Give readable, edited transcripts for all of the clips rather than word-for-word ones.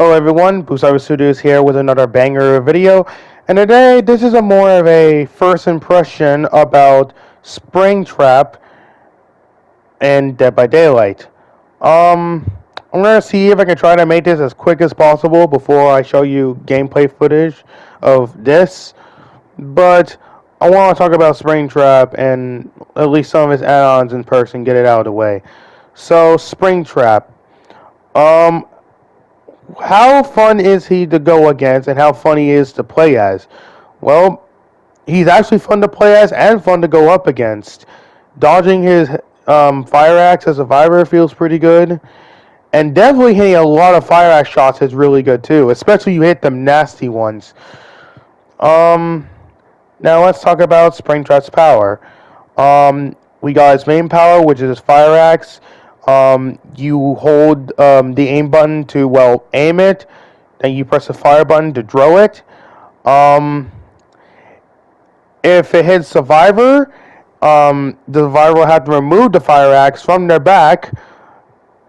Hello everyone, Booster Studios here with another banger video, and today this is a more of a first impression about Springtrap and Dead by Daylight. I'm gonna see if I can try to make this as quick as possible before I show you gameplay footage of this, but I want to talk about Springtrap and at least some of its add-ons in person, get it out of the way. So, Springtrap. Um, how fun is he to go against and how fun he is to play as? Well, he's actually fun to play as and fun to go up against. Dodging his fire axe as a survivor feels pretty good. And definitely hitting a lot of fire axe shots is really good too, especially you hit them nasty ones. Um, Now let's talk about Springtrap's power. We got his main power, which is his fire axe. You hold the aim button to, well, aim it. Then you press the fire button to throw it. Um, if it hits survivor, the survivor will have to remove the fire axe from their back.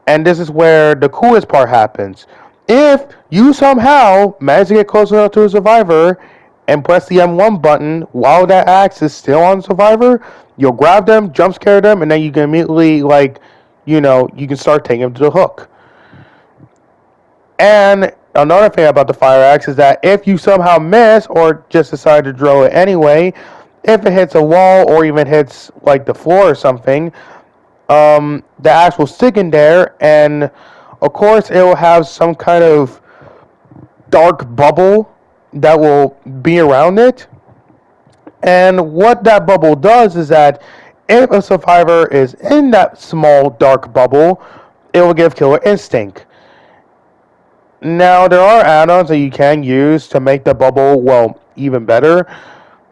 And this is where the coolest part happens. If you somehow manage to get close enough to a survivor and press the M1 button while that axe is still on the survivor, you'll grab them, jump scare them, and then you can immediately, you can start taking them to the hook. And another thing about the fire axe is that if you somehow miss or just decide to throw it anyway, if it hits a wall or even hits like the floor or something, the axe will stick in there, and of course it will have some kind of dark bubble that will be around it. And what that bubble does is that if a survivor is in that small dark bubble, it will give killer instinct. Now there are add-ons that you can use to make the bubble, well, even better.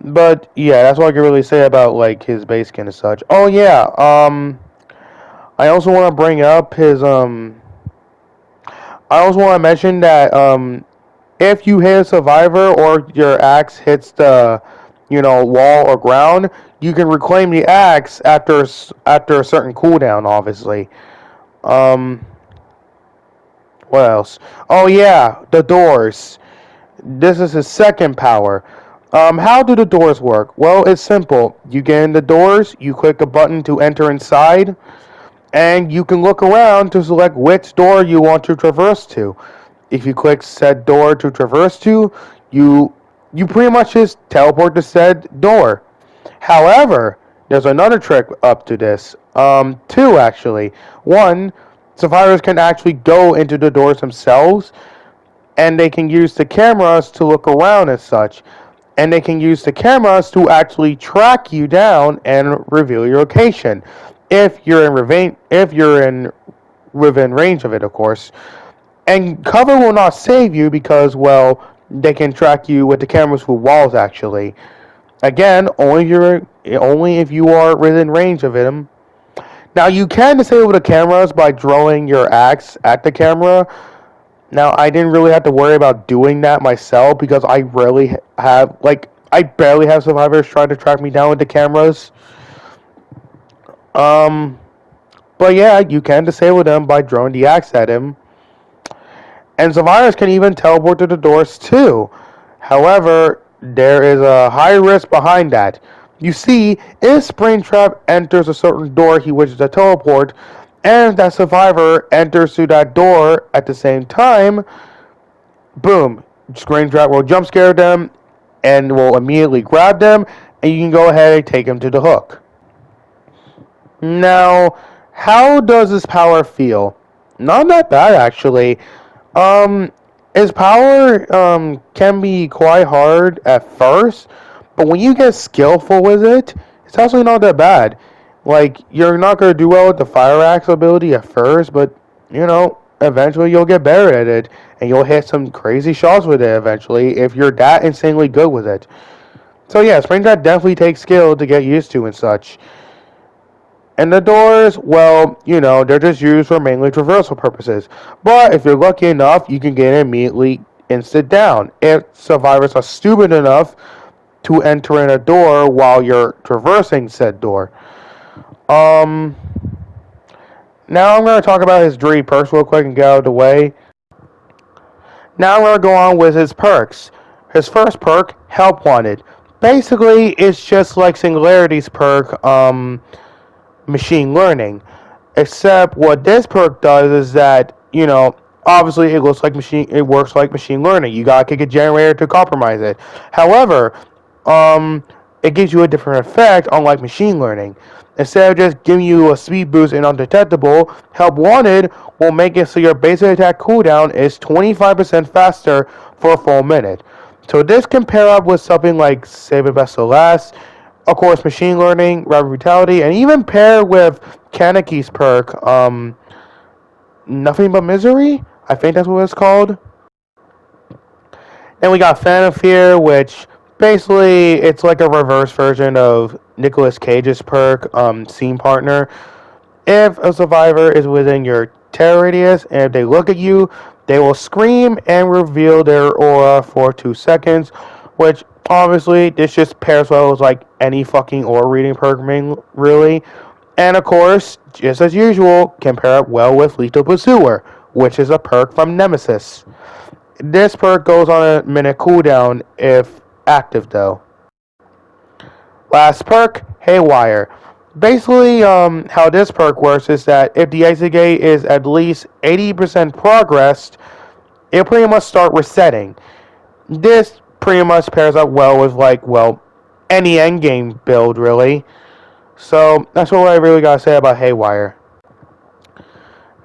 But yeah, that's what I can really say about like his base skin and such. Oh yeah, I also want to bring up his I also want to mention that if you hit a survivor or your axe hits the wall or ground, you can reclaim the axe after a certain cooldown, obviously. Um, what else? Oh yeah, the doors. This is his second power. How do the doors work? Well, it's simple. You get in the doors, you click a button to enter inside, and you can look around to select which door you want to traverse to. If you click said door to traverse to, you pretty much just teleport to said door. However, there's another trick up to this. Two actually. One, survivors can actually go into the doors themselves, and they can use the cameras to look around and such. And they can use the cameras to actually track you down and reveal your location. If you're in within range of it, of course. And cover will not save you because, well, they can track you with the cameras through walls. Actually, again, only if you are within range of them. Now you can disable the cameras by throwing your axe at the camera. Now I didn't really have to worry about doing that myself because I barely have survivors trying to track me down with the cameras. Um, but yeah, you can disable them by throwing the axe at him. And survivors can even teleport to the doors too. However, there is a high risk behind that. You see, if Springtrap enters a certain door he wishes to teleport, and that survivor enters through that door at the same time, boom, Springtrap will jump scare them and will immediately grab them, and you can go ahead and take them to the hook. Now, how does this power feel? Not that bad, actually. Um, his power can be quite hard at first, but when you get skillful with it, it's actually not that bad. Like, you're not gonna do well with the fire axe ability at first, but eventually you'll get better at it, and you'll hit some crazy shots with it eventually if you're that insanely good with it. So yeah, Springtrap definitely takes skill to get used to and such. And the doors, well, they're just used for mainly traversal purposes. But if you're lucky enough, you can get immediately instant down. If survivors are stupid enough to enter in a door while you're traversing said door. Now I'm going to talk about his 3 perks real quick and get out of the way. Now we're going to go on with his perks. His first perk, Help Wanted. Basically, it's just like Singularity's perk, Machine Learning. Except what this perk does is that, obviously it works like machine learning. You gotta kick a generator to compromise it. However, um, it gives you a different effect, unlike machine learning. Instead of just giving you a speed boost and undetectable, Help Wanted will make it so your basic attack cooldown is 25% faster for a full minute. So this can pair up with something like Save a Vessel Last, of course, machine learning, rapid brutality, and even pair with Kaneki's perk, Nothing But Misery. I think that's what it's called. Then we got Fan of Fear, which basically it's like a reverse version of Nicolas Cage's perk, Scene Partner. If a survivor is within your terror radius and if they look at you, they will scream and reveal their aura for 2 seconds, which obviously this just pairs well with like any fucking aura reading perk, really. And of course, just as usual, can pair up well with Lethal Pursuer, which is a perk from Nemesis. This perk goes on a minute cooldown if active though. Last perk, Haywire. Basically, how this perk works is that if the exit gate is at least 80% progressed, it'll pretty much start resetting. This pretty much pairs up well with any endgame build really. So that's what I really gotta say about Haywire.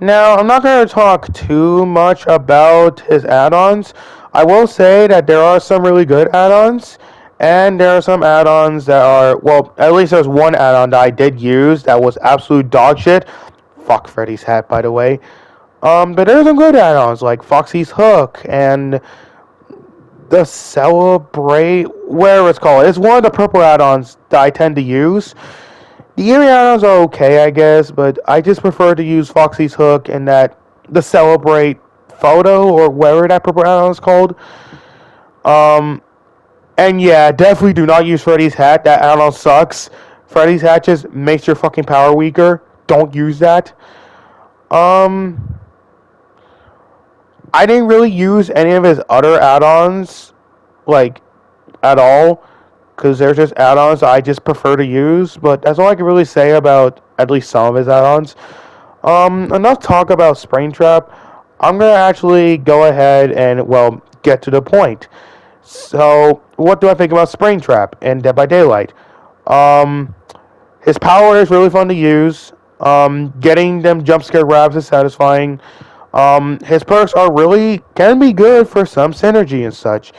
Now, I'm not going to talk too much about his add-ons. I will say that there are some really good add-ons, and there are some add-ons that are, well, at least there's one add-on that I did use that was absolute dog shit. Fuck Freddy's hat, by the way. But there's some good add-ons, like Foxy's Hook, and the Celebrate, whatever it's called. It's one of the purple add-ons that I tend to use. The area add-ons are okay, I guess, but I just prefer to use Foxy's Hook and the Celebrate photo or whatever that purple add-on is called. And yeah, definitely do not use Freddy's hat. That add-on sucks. Freddy's hat just makes your fucking power weaker. Don't use that. I didn't really use any of his other add-ons, like, at all. Because they're just add-ons I just prefer to use, but that's all I can really say about at least some of his add-ons. Enough talk about Springtrap. I'm gonna actually go ahead and, well, get to the point. So, what do I think about Springtrap and Dead by Daylight? His power is really fun to use. Getting them jump scare grabs is satisfying. His perks can be good for some synergy and such.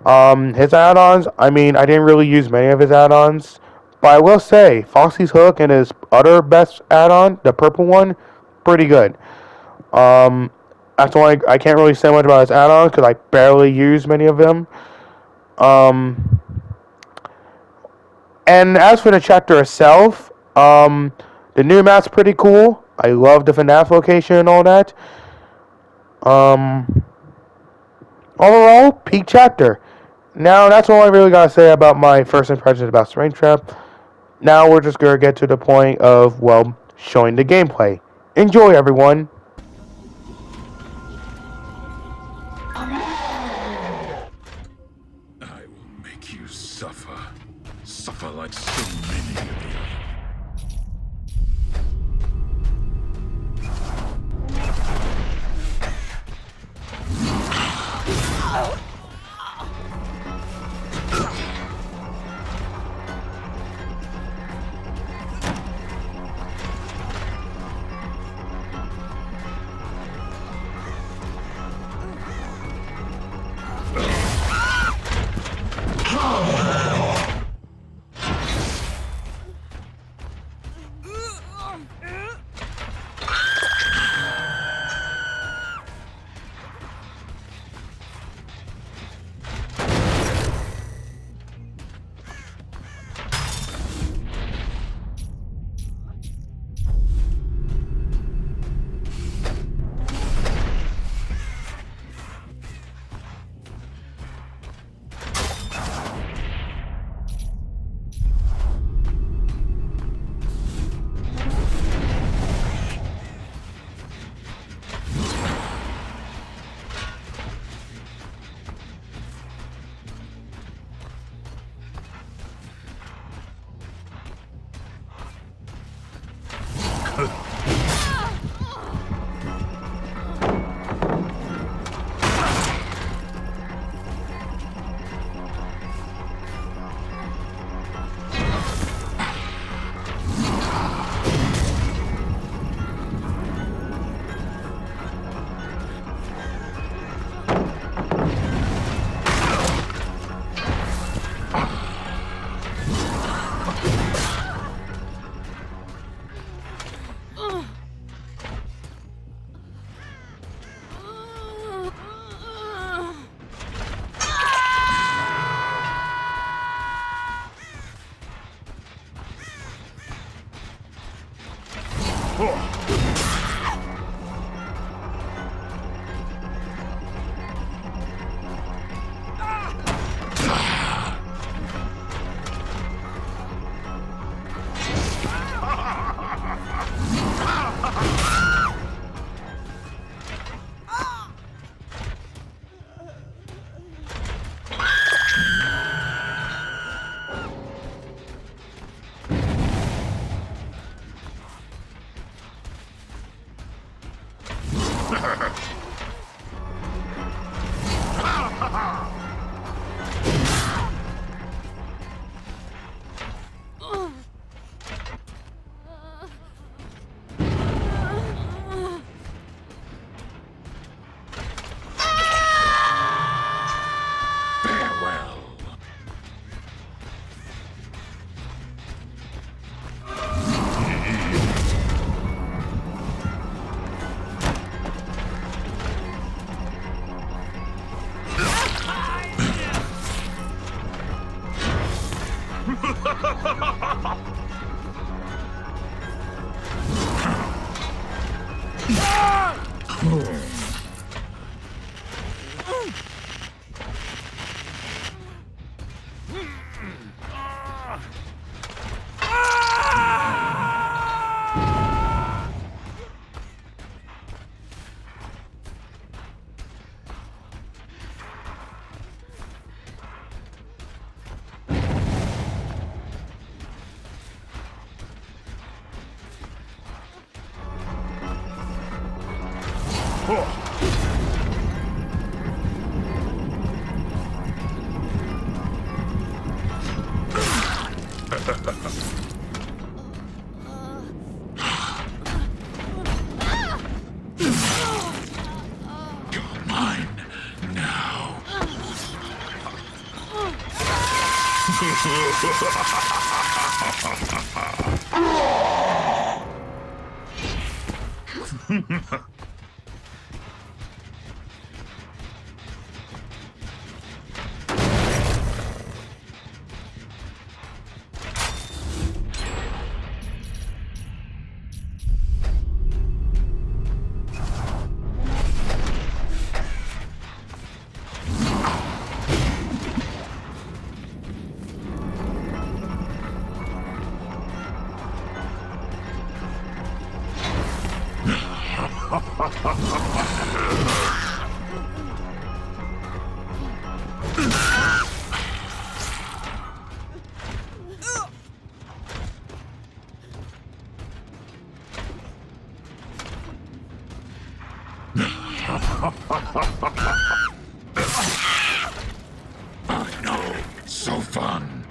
His add-ons, I didn't really use many of his add-ons, but I will say, Foxy's Hook and his other best add-on, the purple one, pretty good. That's why I can't really say much about his add-ons, because I barely use many of them. And as for the chapter itself, the new map's pretty cool. I love the FNAF location and all that. Overall, peak chapter. Now, that's all I really gotta say about my first impressions about Springtrap. Now we're just gonna get to the point of, well, showing the gameplay. Enjoy, everyone. I will make you suffer. Suffer like so many of you. I know. So fun.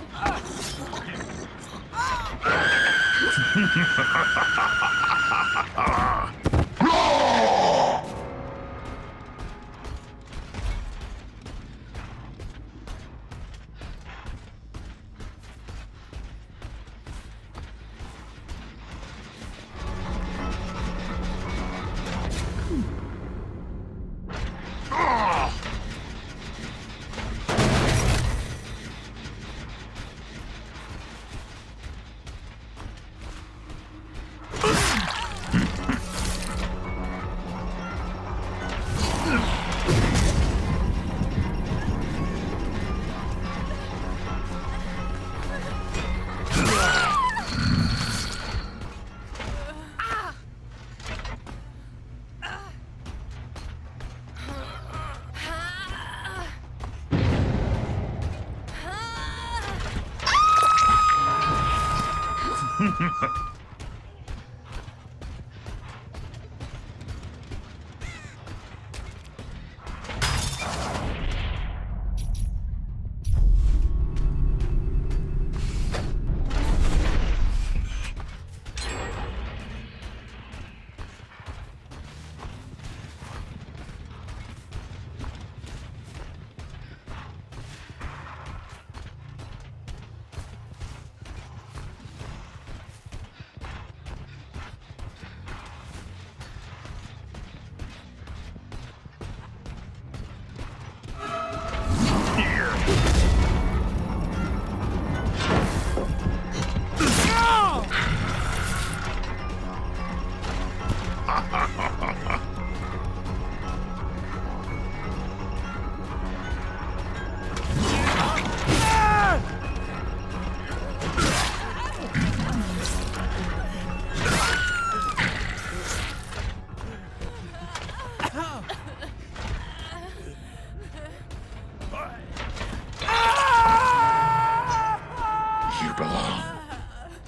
You belong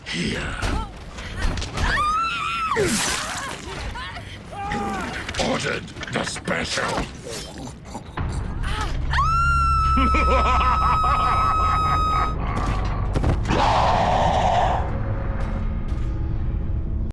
here. Ordered the special.